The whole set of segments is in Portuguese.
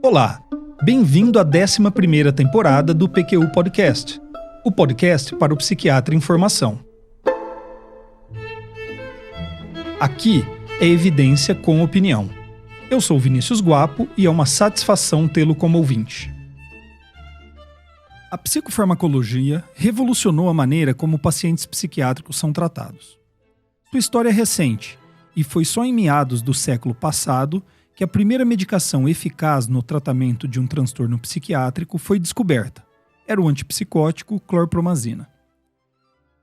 Olá, bem-vindo à 11ª temporada do PQU Podcast, o podcast para o psiquiatra em formação. Aqui é evidência com opinião. Eu sou Vinícius Guapo e é uma satisfação tê-lo como ouvinte. A psicofarmacologia revolucionou a maneira como pacientes psiquiátricos são tratados. Sua história é recente e foi só em meados do século passado que a primeira medicação eficaz no tratamento de um transtorno psiquiátrico foi descoberta. Era o antipsicótico clorpromazina.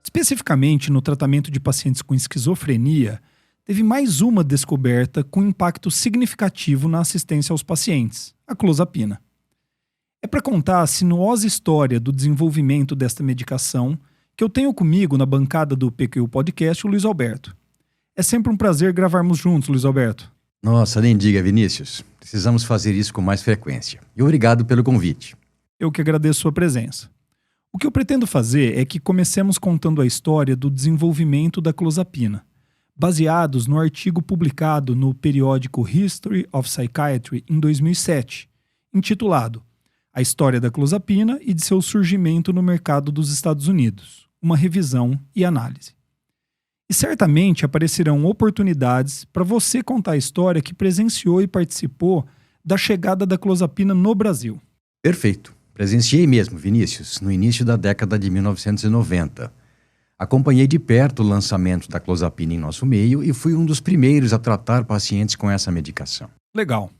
Especificamente no tratamento de pacientes com esquizofrenia, teve mais uma descoberta com impacto significativo na assistência aos pacientes, a clozapina. É para contar a sinuosa história do desenvolvimento desta medicação que eu tenho comigo na bancada do PQU Podcast o Luiz Alberto. É sempre um prazer gravarmos juntos, Luiz Alberto. Nossa, nem diga, Vinícius. Precisamos fazer isso com mais frequência. E obrigado pelo convite. Eu que agradeço sua presença. O que eu pretendo fazer é que comecemos contando a história do desenvolvimento da clozapina, baseados no artigo publicado no periódico History of Psychiatry em 2007, intitulado A História da Clozapina e de seu surgimento no mercado dos Estados Unidos, uma revisão e análise. E certamente aparecerão oportunidades para você contar a história que presenciou e participou da chegada da clozapina no Brasil. Perfeito. Presenciei mesmo, Vinícius, no início da década de 1990. Acompanhei de perto o lançamento da clozapina em nosso meio e fui um dos primeiros a tratar pacientes com essa medicação. Legal.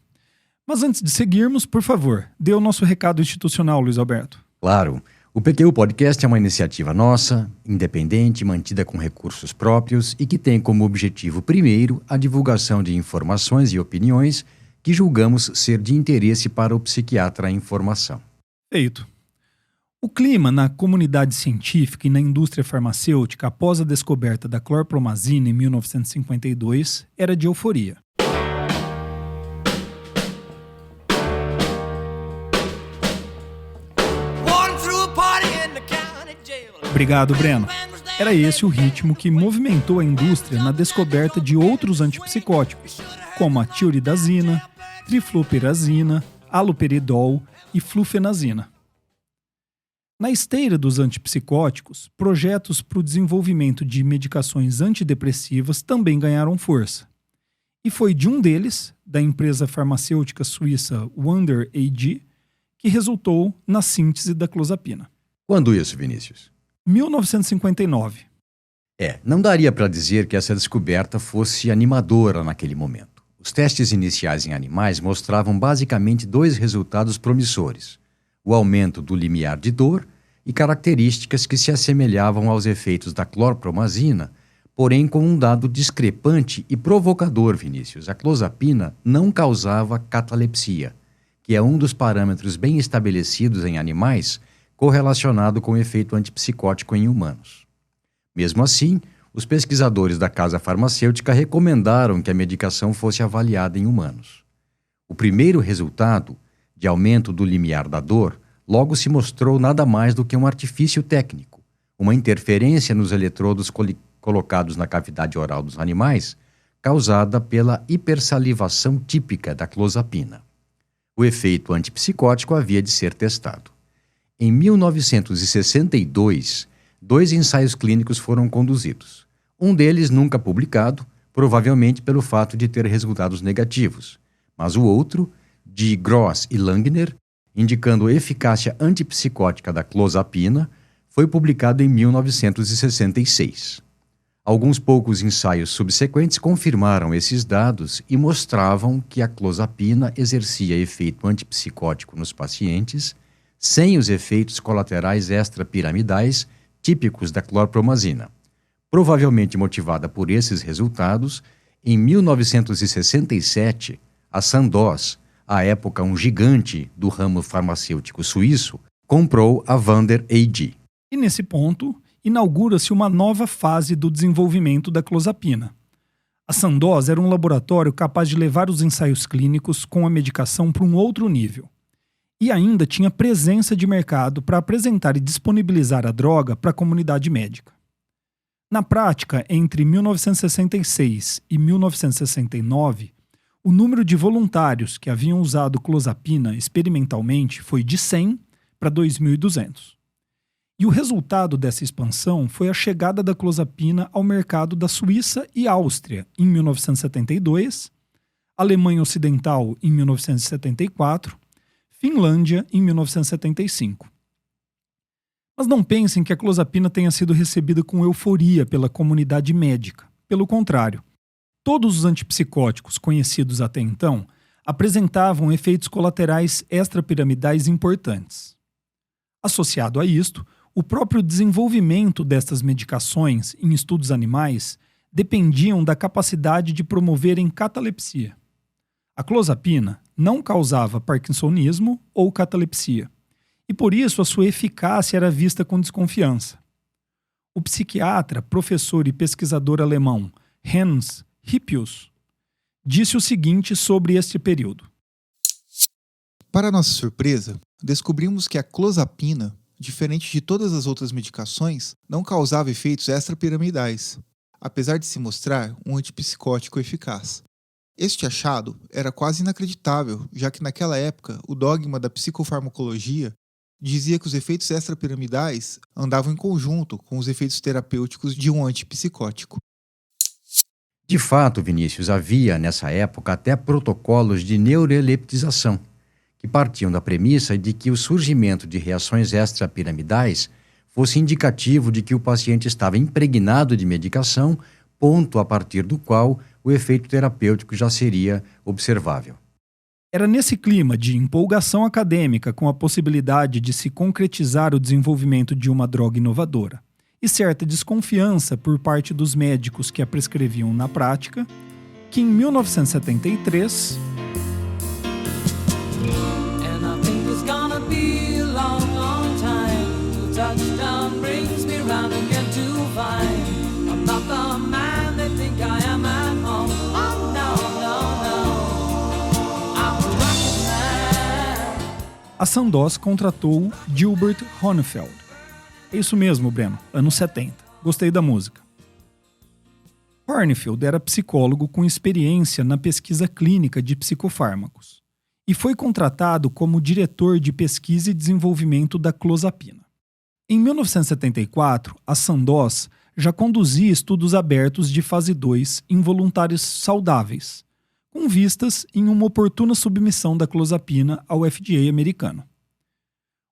Mas antes de seguirmos, por favor, dê o nosso recado institucional, Luiz Alberto. Claro. O PQU Podcast é uma iniciativa nossa, independente, mantida com recursos próprios e que tem como objetivo primeiro a divulgação de informações e opiniões que julgamos ser de interesse para o psiquiatra em formação. Feito. O clima na comunidade científica e na indústria farmacêutica após a descoberta da clorpromazina em 1952 era de euforia. Obrigado, Breno. Era esse o ritmo que movimentou a indústria na descoberta de outros antipsicóticos, como a tioridazina, trifluoperazina, haloperidol e flufenazina. Na esteira dos antipsicóticos, projetos para o desenvolvimento de medicações antidepressivas também ganharam força. E foi de um deles, da empresa farmacêutica suíça Wonder AG, que resultou na síntese da clozapina. Quando isso, Vinícius? 1959. Não daria para dizer que essa descoberta fosse animadora naquele momento. Os testes iniciais em animais mostravam basicamente dois resultados promissores: o aumento do limiar de dor e características que se assemelhavam aos efeitos da clorpromazina, porém com um dado discrepante e provocador, Vinícius. A clozapina não causava catalepsia, que é um dos parâmetros bem estabelecidos em animais correlacionado com o efeito antipsicótico em humanos. Mesmo assim, os pesquisadores da casa farmacêutica recomendaram que a medicação fosse avaliada em humanos. O primeiro resultado, de aumento do limiar da dor, logo se mostrou nada mais do que um artifício técnico, uma interferência nos eletrodos colocados na cavidade oral dos animais, causada pela hipersalivação típica da clozapina. O efeito antipsicótico havia de ser testado. Em 1962, 2 ensaios clínicos foram conduzidos. Um deles nunca publicado, provavelmente pelo fato de ter resultados negativos, mas o outro, de Gross e Langner, indicando a eficácia antipsicótica da clozapina, foi publicado em 1966. Alguns poucos ensaios subsequentes confirmaram esses dados e mostravam que a clozapina exercia efeito antipsicótico nos pacientes sem os efeitos colaterais extrapiramidais típicos da clorpromazina. Provavelmente motivada por esses resultados, em 1967, a Sandoz, à época um gigante do ramo farmacêutico suíço, comprou a Wonder AG. E nesse ponto, inaugura-se uma nova fase do desenvolvimento da clozapina. A Sandoz era um laboratório capaz de levar os ensaios clínicos com a medicação para um outro nível. E ainda tinha presença de mercado para apresentar e disponibilizar a droga para a comunidade médica. Na prática, entre 1966 e 1969, o número de voluntários que haviam usado clozapina experimentalmente foi de 100 para 2.200. E o resultado dessa expansão foi a chegada da clozapina ao mercado da Suíça e Áustria em 1972, Alemanha Ocidental em 1974, Finlândia em 1975. Mas não pensem que a clozapina tenha sido recebida com euforia pela comunidade médica. Pelo contrário, todos os antipsicóticos conhecidos até então apresentavam efeitos colaterais extrapiramidais importantes. Associado a isto, o próprio desenvolvimento destas medicações em estudos animais dependiam da capacidade de promoverem catalepsia. A clozapina não causava parkinsonismo ou catalepsia, e por isso a sua eficácia era vista com desconfiança. O psiquiatra, professor e pesquisador alemão Hans Hippius disse o seguinte sobre este período. Para nossa surpresa, descobrimos que a clozapina, diferente de todas as outras medicações, não causava efeitos extrapiramidais, apesar de se mostrar um antipsicótico eficaz. Este achado era quase inacreditável, já que naquela época o dogma da psicofarmacologia dizia que os efeitos extrapiramidais andavam em conjunto com os efeitos terapêuticos de um antipsicótico. De fato, Vinícius, havia nessa época até protocolos de neuroleptização, que partiam da premissa de que o surgimento de reações extrapiramidais fosse indicativo de que o paciente estava impregnado de medicação, ponto a partir do qual o efeito terapêutico já seria observável. Era nesse clima de empolgação acadêmica com a possibilidade de se concretizar o desenvolvimento de uma droga inovadora e certa desconfiança por parte dos médicos que a prescreviam na prática, que em 1973... a Sandoz contratou Gilbert Honefeld. É isso mesmo, Breno, anos 70. Gostei da música. Honefeld era psicólogo com experiência na pesquisa clínica de psicofármacos e foi contratado como diretor de pesquisa e desenvolvimento da clozapina. Em 1974, a Sandoz já conduzia estudos abertos de fase 2 em voluntários saudáveis, com vistas em uma oportuna submissão da clozapina ao FDA americano.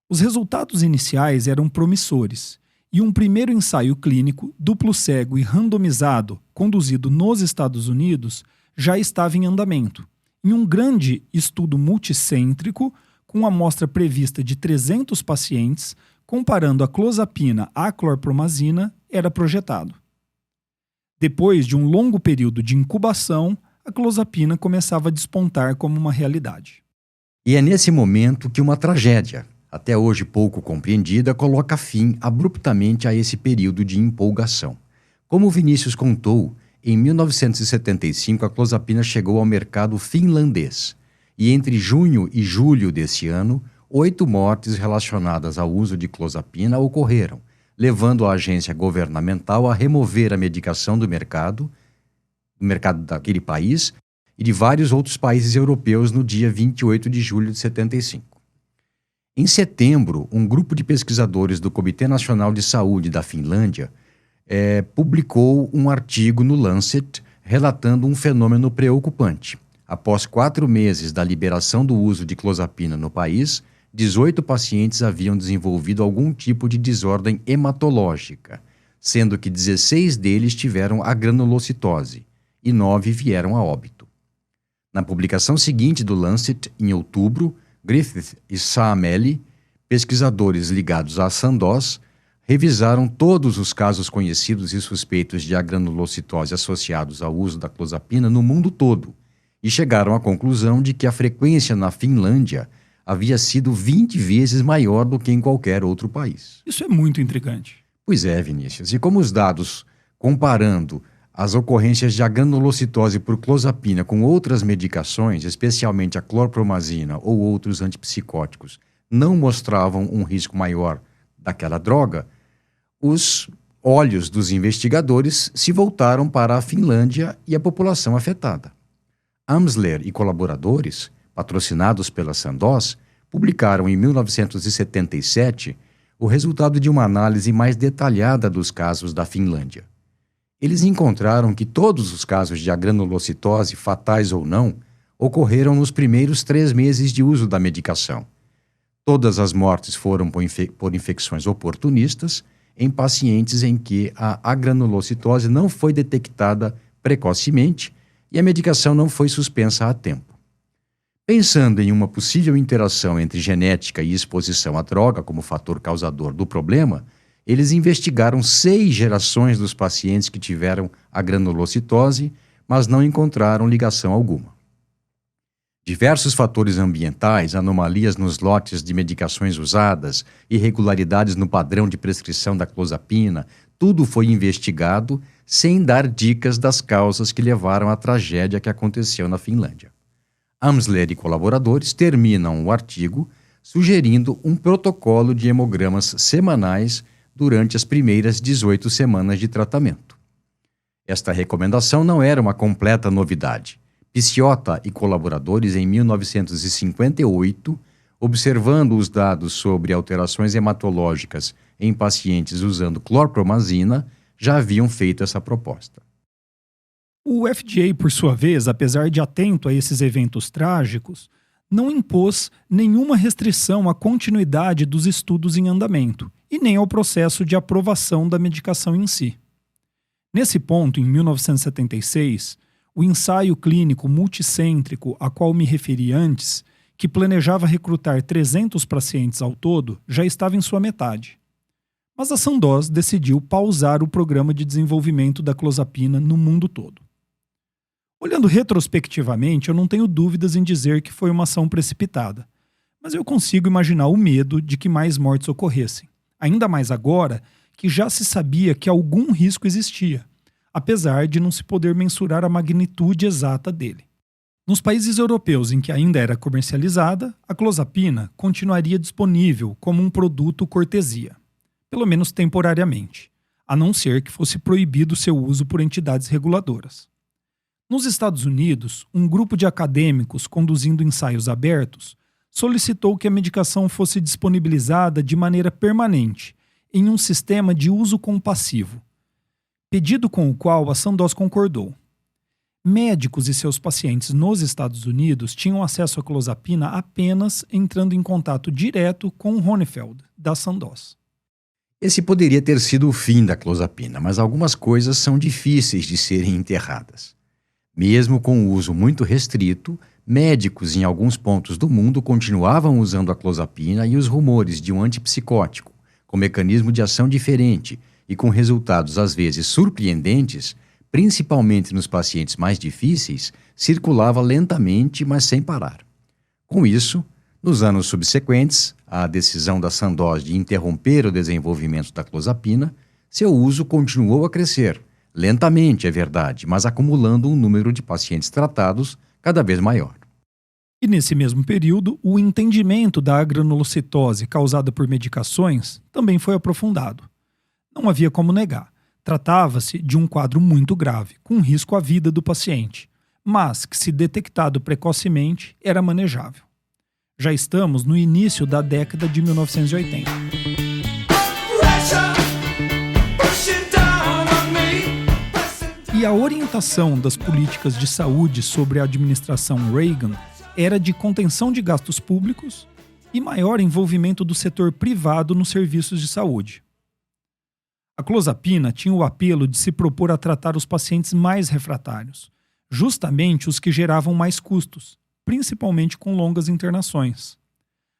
Os resultados iniciais eram promissores, e um primeiro ensaio clínico, duplo cego e randomizado, conduzido nos Estados Unidos, já estava em andamento, em um grande estudo multicêntrico, com amostra prevista de 300 pacientes, comparando a clozapina à clorpromazina, era projetado. Depois de um longo período de incubação, a clozapina começava a despontar como uma realidade. E é nesse momento que uma tragédia, até hoje pouco compreendida, coloca fim abruptamente a esse período de empolgação. Como Vinícius contou, em 1975 a clozapina chegou ao mercado finlandês e entre junho e julho desse ano, 8 mortes relacionadas ao uso de clozapina ocorreram, levando a agência governamental a remover a medicação do mercado daquele país e de vários outros países europeus no dia 28 de julho de 75. Em setembro, um grupo de pesquisadores do Comitê Nacional de Saúde da Finlândia publicou um artigo no Lancet relatando um fenômeno preocupante. Após 4 meses da liberação do uso de clozapina no país, 18 pacientes haviam desenvolvido algum tipo de desordem hematológica, sendo que 16 deles tiveram a granulocitose e 9 vieram a óbito. Na publicação seguinte do Lancet, em outubro, Griffith e Saamelli, pesquisadores ligados à Sandoz, revisaram todos os casos conhecidos e suspeitos de agranulocitose associados ao uso da clozapina no mundo todo e chegaram à conclusão de que a frequência na Finlândia havia sido 20 vezes maior do que em qualquer outro país. Isso é muito intrigante. Pois é, Vinícius. E como os dados comparando as ocorrências de agranulocitose por clozapina com outras medicações, especialmente a clorpromazina ou outros antipsicóticos, não mostravam um risco maior daquela droga, os olhos dos investigadores se voltaram para a Finlândia e a população afetada. Amsler e colaboradores, patrocinados pela Sandoz, publicaram em 1977 o resultado de uma análise mais detalhada dos casos da Finlândia. Eles encontraram que todos os casos de agranulocitose, fatais ou não, ocorreram nos primeiros 3 meses de uso da medicação. Todas as mortes foram por infecções oportunistas em pacientes em que a agranulocitose não foi detectada precocemente e a medicação não foi suspensa a tempo. Pensando em uma possível interação entre genética e exposição à droga como fator causador do problema, eles investigaram 6 gerações dos pacientes que tiveram agranulocitose, mas não encontraram ligação alguma. Diversos fatores ambientais, anomalias nos lotes de medicações usadas, irregularidades no padrão de prescrição da clozapina, tudo foi investigado sem dar dicas das causas que levaram à tragédia que aconteceu na Finlândia. Amsler e colaboradores terminam o artigo sugerindo um protocolo de hemogramas semanais durante as primeiras 18 semanas de tratamento. Esta recomendação não era uma completa novidade. Picciota e colaboradores, em 1958, observando os dados sobre alterações hematológicas em pacientes usando clorpromazina, já haviam feito essa proposta. O FDA, por sua vez, apesar de atento a esses eventos trágicos, não impôs nenhuma restrição à continuidade dos estudos em andamento e nem ao processo de aprovação da medicação em si. Nesse ponto, em 1976, o ensaio clínico multicêntrico a qual me referi antes, que planejava recrutar 300 pacientes ao todo, já estava em sua metade. Mas a Sandoz decidiu pausar o programa de desenvolvimento da clozapina no mundo todo. Olhando retrospectivamente, eu não tenho dúvidas em dizer que foi uma ação precipitada, mas eu consigo imaginar o medo de que mais mortes ocorressem, ainda mais agora que já se sabia que algum risco existia, apesar de não se poder mensurar a magnitude exata dele. Nos países europeus em que ainda era comercializada, a clozapina continuaria disponível como um produto cortesia, pelo menos temporariamente, a não ser que fosse proibido seu uso por entidades reguladoras. Nos Estados Unidos, um grupo de acadêmicos conduzindo ensaios abertos solicitou que a medicação fosse disponibilizada de maneira permanente em um sistema de uso compassivo, pedido com o qual a Sandoz concordou. Médicos e seus pacientes nos Estados Unidos tinham acesso à clozapina apenas entrando em contato direto com o Honefeld, da Sandoz. Esse poderia ter sido o fim da clozapina, mas algumas coisas são difíceis de serem enterradas. Mesmo com o uso muito restrito, médicos em alguns pontos do mundo continuavam usando a clozapina e os rumores de um antipsicótico, com mecanismo de ação diferente e com resultados às vezes surpreendentes, principalmente nos pacientes mais difíceis, circulava lentamente, mas sem parar. Com isso, nos anos subsequentes, à decisão da Sandoz de interromper o desenvolvimento da clozapina, seu uso continuou a crescer, lentamente, é verdade, mas acumulando um número de pacientes tratados cada vez maior. E nesse mesmo período, o entendimento da agranulocitose causada por medicações também foi aprofundado. Não havia como negar. Tratava-se de um quadro muito grave, com risco à vida do paciente, mas que, se detectado precocemente, era manejável. Já estamos no início da década de 1980. E a orientação das políticas de saúde sobre a administração Reagan era de contenção de gastos públicos e maior envolvimento do setor privado nos serviços de saúde. A clozapina tinha o apelo de se propor a tratar os pacientes mais refratários, justamente os que geravam mais custos, principalmente com longas internações.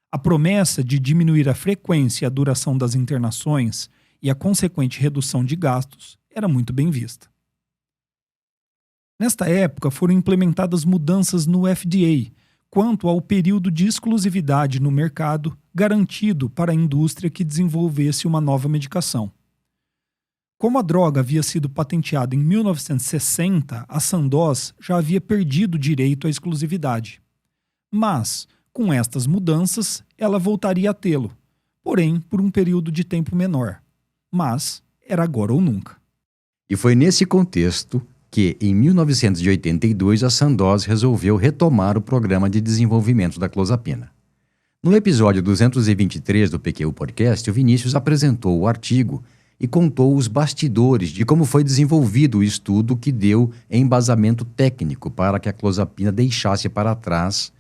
A promessa de diminuir a frequência e a duração das internações e a consequente redução de gastos era muito bem vista. Nesta época foram implementadas mudanças no FDA quanto ao período de exclusividade no mercado garantido para a indústria que desenvolvesse uma nova medicação. Como a droga havia sido patenteada em 1960, a Sandoz já havia perdido o direito à exclusividade. Mas, com estas mudanças, ela voltaria a tê-lo, porém por um período de tempo menor. Mas era agora ou nunca. E foi nesse contexto que, em 1982, a Sandoz resolveu retomar o programa de desenvolvimento da clozapina. No episódio 223 do PQ Podcast, o Vinícius apresentou o artigo e contou os bastidores de como foi desenvolvido o estudo que deu embasamento técnico para que a clozapina deixasse para trás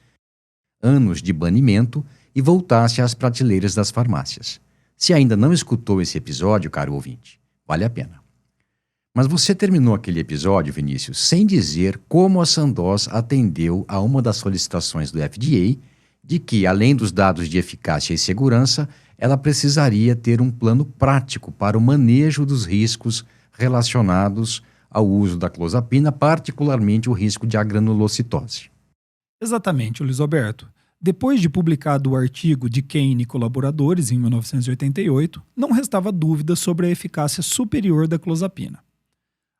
anos de banimento e voltasse às prateleiras das farmácias. Se ainda não escutou esse episódio, caro ouvinte, vale a pena. Mas você terminou aquele episódio, Vinícius, sem dizer como a Sandoz atendeu a uma das solicitações do FDA de que, além dos dados de eficácia e segurança, ela precisaria ter um plano prático para o manejo dos riscos relacionados ao uso da clozapina, particularmente o risco de agranulocitose. Exatamente, Luiz Alberto. Depois de publicado o artigo de Kane e colaboradores, em 1988, não restava dúvida sobre a eficácia superior da clozapina.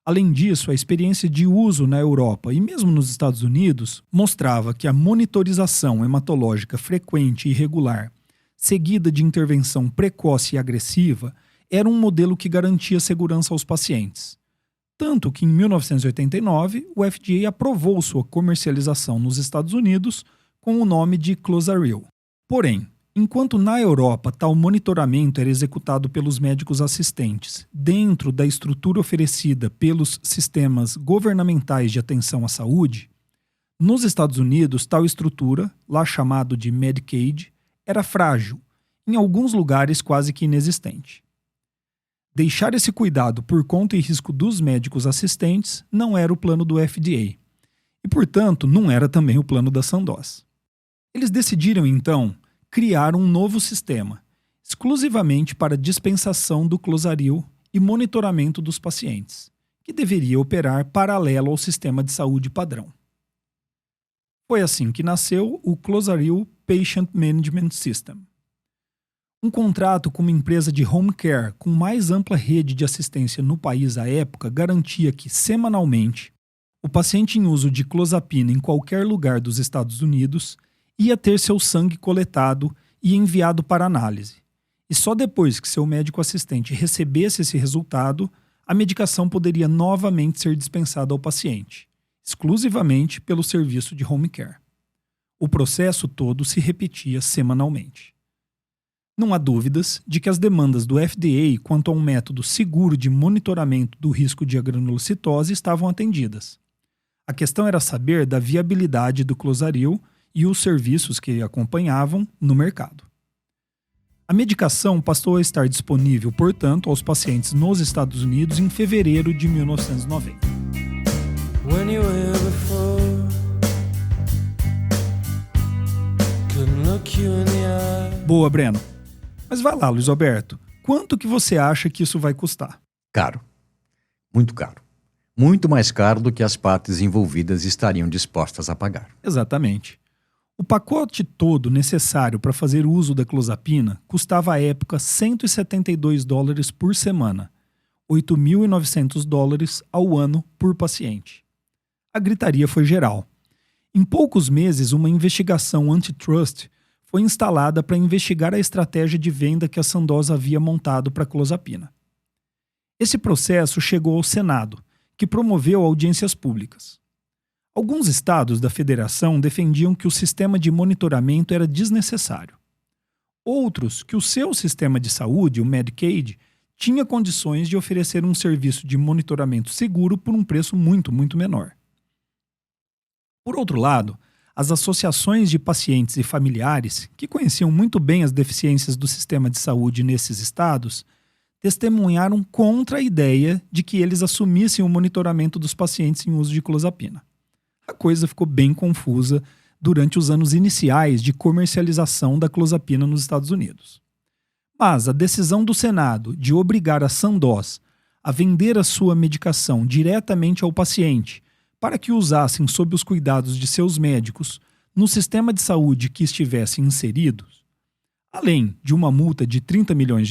Além disso, a experiência de uso na Europa e mesmo nos Estados Unidos mostrava que a monitorização hematológica frequente e regular, seguida de intervenção precoce e agressiva, era um modelo que garantia segurança aos pacientes. Tanto que, em 1989, o FDA aprovou sua comercialização nos Estados Unidos com o nome de Clozaril. Porém, enquanto na Europa tal monitoramento era executado pelos médicos assistentes dentro da estrutura oferecida pelos sistemas governamentais de atenção à saúde, nos Estados Unidos tal estrutura, lá chamado de Medicaid, era frágil, em alguns lugares quase que inexistente. Deixar esse cuidado por conta e risco dos médicos assistentes não era o plano do FDA. E, portanto, não era também o plano da Sandoz. Eles decidiram, então, criar um novo sistema, exclusivamente para dispensação do Clozaril e monitoramento dos pacientes, que deveria operar paralelo ao sistema de saúde padrão. Foi assim que nasceu o Clozaril Patient Management System. Um contrato com uma empresa de home care com mais ampla rede de assistência no país à época garantia que, semanalmente, o paciente em uso de clozapina em qualquer lugar dos Estados Unidos ia ter seu sangue coletado e enviado para análise. E só depois que seu médico assistente recebesse esse resultado, a medicação poderia novamente ser dispensada ao paciente, exclusivamente pelo serviço de home care. O processo todo se repetia semanalmente. Não há dúvidas de que as demandas do FDA quanto a um método seguro de monitoramento do risco de agranulocitose estavam atendidas. A questão era saber da viabilidade do Clozaril e os serviços que acompanhavam no mercado. A medicação passou a estar disponível, portanto, aos pacientes nos Estados Unidos em fevereiro de 1990. Boa, Breno. Mas vai lá, Luiz Alberto. Quanto que você acha que isso vai custar? Caro. Muito caro. Muito mais caro do que as partes envolvidas estariam dispostas a pagar. Exatamente. O pacote todo necessário para fazer uso da clozapina custava à época $172 por semana, $8.900 ao ano por paciente. A gritaria foi geral. Em poucos meses, uma investigação antitrust foi instalada para investigar a estratégia de venda que a Sandoz havia montado para a clozapina. Esse processo chegou ao Senado, que promoveu audiências públicas. Alguns estados da federação defendiam que o sistema de monitoramento era desnecessário. Outros, que o seu sistema de saúde, o Medicaid, tinha condições de oferecer um serviço de monitoramento seguro por um preço muito, muito menor. Por outro lado, as associações de pacientes e familiares, que conheciam muito bem as deficiências do sistema de saúde nesses estados, testemunharam contra a ideia de que eles assumissem o monitoramento dos pacientes em uso de clozapina. A coisa ficou bem confusa durante os anos iniciais de comercialização da clozapina nos Estados Unidos. Mas a decisão do Senado de obrigar a Sandoz a vender a sua medicação diretamente ao paciente para que usassem sob os cuidados de seus médicos no sistema de saúde que estivessem inseridos, além de uma multa de $30 milhões,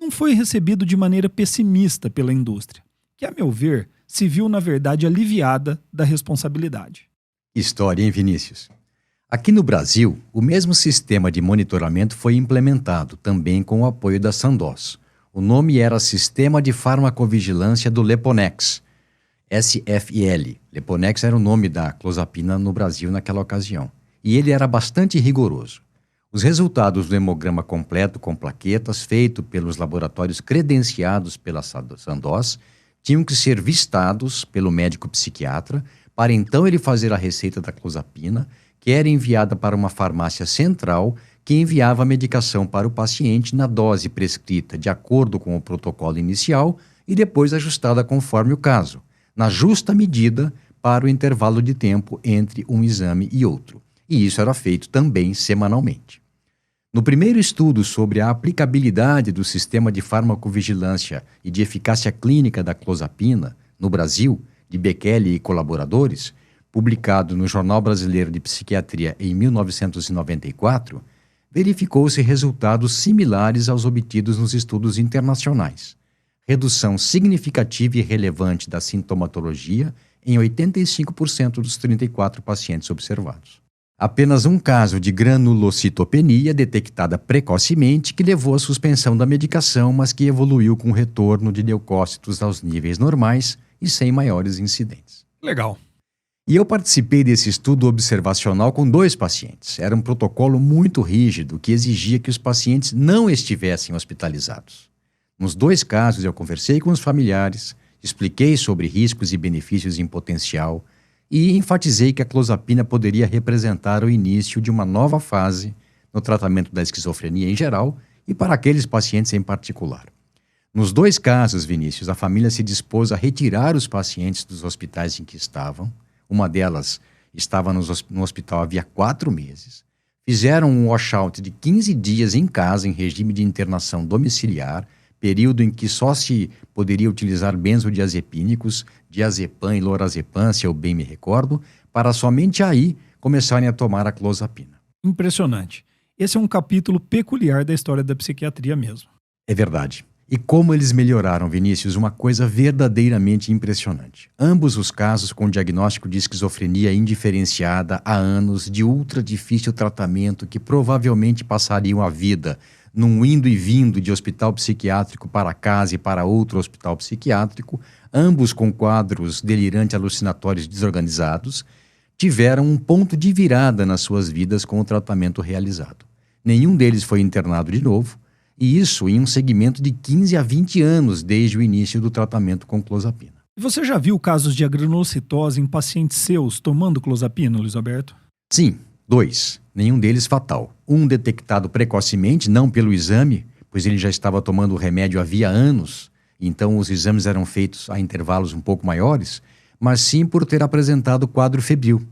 não foi recebido de maneira pessimista pela indústria, que, a meu ver, se viu, na verdade, aliviada da responsabilidade. História, hein, Vinícius? Aqui no Brasil, o mesmo sistema de monitoramento foi implementado, também com o apoio da Sandoz. O nome era Sistema de Farmacovigilância do Leponex, SFL. Leponex era o nome da clozapina no Brasil naquela ocasião. E ele era bastante rigoroso. Os resultados do hemograma completo com plaquetas, feito pelos laboratórios credenciados pela Sandoz, tinham que ser vistados pelo médico psiquiatra para então ele fazer a receita da clozapina, que era enviada para uma farmácia central que enviava a medicação para o paciente na dose prescrita de acordo com o protocolo inicial e depois ajustada conforme o caso, na justa medida para o intervalo de tempo entre um exame e outro. E isso era feito também semanalmente. No primeiro estudo sobre a aplicabilidade do sistema de farmacovigilância e de eficácia clínica da clozapina no Brasil, de Bekele e colaboradores, publicado no Jornal Brasileiro de Psiquiatria em 1994, verificou-se resultados similares aos obtidos nos estudos internacionais. Redução significativa e relevante da sintomatologia em 85% dos 34 pacientes observados. Apenas um caso de granulocitopenia detectada precocemente que levou à suspensão da medicação, mas que evoluiu com o retorno de leucócitos aos níveis normais e sem maiores incidentes. Legal. E eu participei desse estudo observacional com 2 pacientes. Era um protocolo muito rígido que exigia que os pacientes não estivessem hospitalizados. Nos 2 casos eu conversei com os familiares, expliquei sobre riscos e benefícios em potencial e enfatizei que a clozapina poderia representar o início de uma nova fase no tratamento da esquizofrenia em geral e para aqueles pacientes em particular. Nos 2 casos, Vinícius, a família se dispôs a retirar os pacientes dos hospitais em que estavam. Uma delas estava no hospital havia 4 meses. Fizeram um washout de 15 dias em casa em regime de internação domiciliar, período em que só se poderia utilizar benzodiazepínicos, diazepam e lorazepam, se eu bem me recordo, para somente aí começarem a tomar a clozapina. Impressionante. Esse é um capítulo peculiar da história da psiquiatria mesmo. É verdade. E como eles melhoraram, Vinícius, uma coisa verdadeiramente impressionante. Ambos os casos com diagnóstico de esquizofrenia indiferenciada há anos, de ultra difícil tratamento, que provavelmente passariam a vida num indo e vindo de hospital psiquiátrico para casa e para outro hospital psiquiátrico, ambos com quadros delirantes alucinatórios desorganizados, tiveram um ponto de virada nas suas vidas com o tratamento realizado. Nenhum deles foi internado de novo, e isso em um segmento de 15 a 20 anos desde o início do tratamento com clozapina. E você já viu casos de granulocitose em pacientes seus tomando clozapina, Luiz Alberto? Sim, 2. Nenhum deles fatal. Um detectado precocemente, não pelo exame, pois ele já estava tomando o remédio havia anos, então os exames eram feitos a intervalos um pouco maiores, mas sim por ter apresentado quadro febril.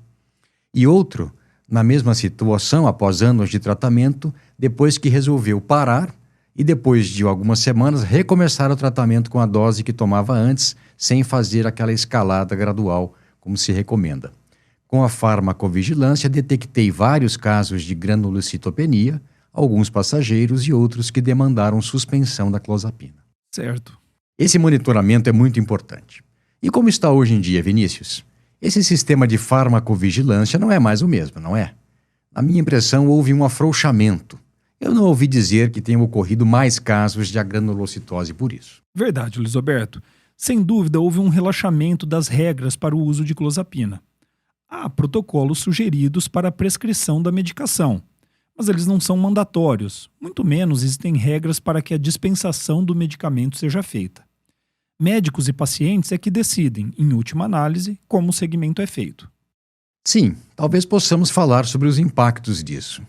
E outro, na mesma situação, após anos de tratamento, depois que resolveu parar, e depois de algumas semanas recomeçar o tratamento com a dose que tomava antes, sem fazer aquela escalada gradual, como se recomenda. Com a farmacovigilância, detectei vários casos de granulocitopenia, alguns passageiros e outros que demandaram suspensão da clozapina. Certo. Esse monitoramento é muito importante. E como está hoje em dia, Vinícius? Esse sistema de farmacovigilância não é mais o mesmo, não é? Na minha impressão, houve um afrouxamento. Eu não ouvi dizer que tenham ocorrido mais casos de granulocitose por isso. Verdade, Luiz Alberto. Sem dúvida, houve um relaxamento das regras para o uso de clozapina. Há protocolos sugeridos para a prescrição da medicação, mas eles não são mandatórios, muito menos existem regras para que a dispensação do medicamento seja feita. Médicos e pacientes é que decidem, em última análise, como o segmento é feito. Sim, talvez possamos falar sobre os impactos disso.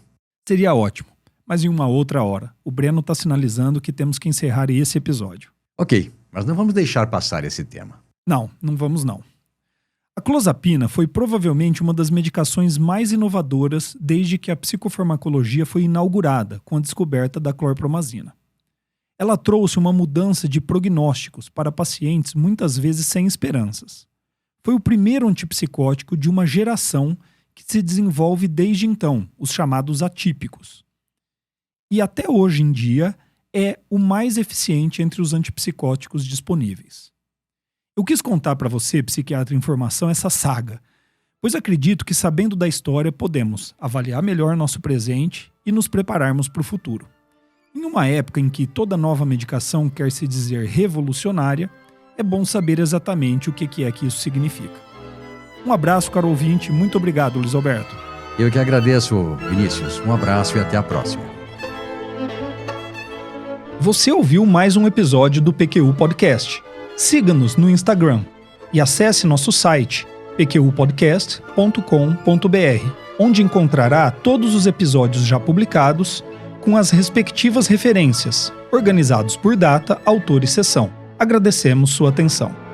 Seria ótimo, mas em uma outra hora. O Breno está sinalizando que temos que encerrar esse episódio. Ok, mas não vamos deixar passar esse tema. Não vamos não. A clozapina foi provavelmente uma das medicações mais inovadoras desde que a psicofarmacologia foi inaugurada com a descoberta da clorpromazina. Ela trouxe uma mudança de prognósticos para pacientes muitas vezes sem esperanças. Foi o primeiro antipsicótico de uma geração que se desenvolve desde então, os chamados atípicos. E até hoje em dia é o mais eficiente entre os antipsicóticos disponíveis. Eu quis contar para você, psiquiatra em formação, essa saga, pois acredito que sabendo da história podemos avaliar melhor nosso presente e nos prepararmos para o futuro. Em uma época em que toda nova medicação quer se dizer revolucionária, é bom saber exatamente o que é que isso significa. Um abraço, caro ouvinte. Muito obrigado, Luiz Alberto. Eu que agradeço, Vinícius. Um abraço e até a próxima. Você ouviu mais um episódio do PQU Podcast. Siga-nos no Instagram e acesse nosso site pqpodcast.com.br, onde encontrará todos os episódios já publicados com as respectivas referências, organizados por data, autor e sessão. Agradecemos sua atenção.